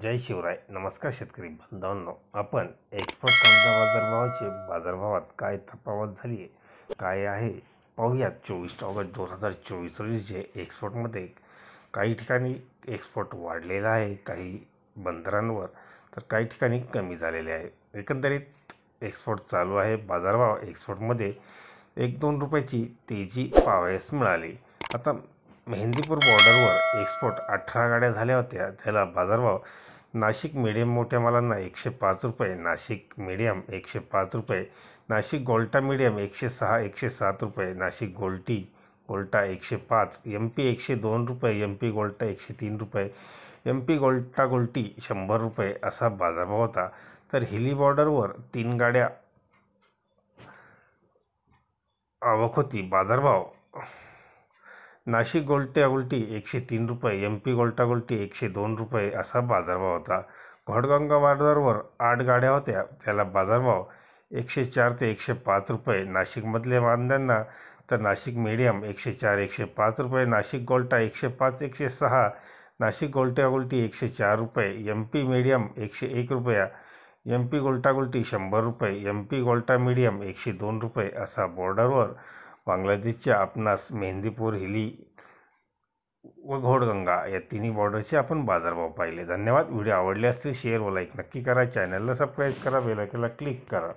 जय शिवराय. नमस्कार शेतकरी बांधवांनो. आपण एक्सपोर्ट कांदा बाजारभावाचे बाजारभावात काय तफावत झाली आहे, काय आहे पाहूयात. 24 ऑगस्ट 2024 रोजी एक्सपोर्टमध्ये काही ठिकाणी एक्सपोर्ट वाढलेला आहे, काही बंदरांवर तर काही ठिकाणी कमी झालेले आहे. एकंदरीत एक्सपोर्ट चालू आहे. बाजारभाव एक्सपोर्टमध्ये 1-2 रुपयाची तेजी पाहावयास मिळाली. आता मेहंदीपूर बॉर्डरवर एक्सपोर्ट 18 गाड्या झाल्या होत्या. त्याला बाजारभाव नाशिक मीडियम मोठ्या मालांना 105 रुपये, नाशिक मीडियम 105 रुपये, नाशिक गोल्टा मीडियम 106-107 रुपये, नाशिक गोल्टा 105, MP 102 रुपये, MP गोल्टा 103 रुपये, MP गोल्टा गोल्टी 100 रुपये असा बाजारभाव होता. तर हिली बॉर्डरवर 3 गाड्या आवक होती. बाजारभाव नाशिक गोल्टा गोल्टी 103 रुपये, MP गोल्टा गोल्टी 102 रुपये असा बाजारभाव होता. घोडगंगा बाजारवर 8 गाड्या होत्या. त्याला बाजारभाव 104 ते 105 रुपये. नाशिकमधल्या वांद्यांना तर नाशिक मीडियम 104-105 रुपये, नाशिक गोल्टा 105-106, नाशिक गोल्टा गोल्टी 104 रुपये, MP मीडियम 101 रुपया, MP गोल्टा गोल्टी 100 रुपये, MP गोल्टा मीडियम 102 रुपये असा बॉर्डरवर बांगलादेशच्या आपणास मेहंदीपूर, हिली व घोडगंगा या तिन्ही बॉर्डरचे आपण बाजारभाव पाहिले. धन्यवाद. व्हिडिओ आवडले असतील शेअर व लाईक नक्की करा. चॅनलला सबस्क्राईब करा, बेल आयकॉनला क्लिक करा.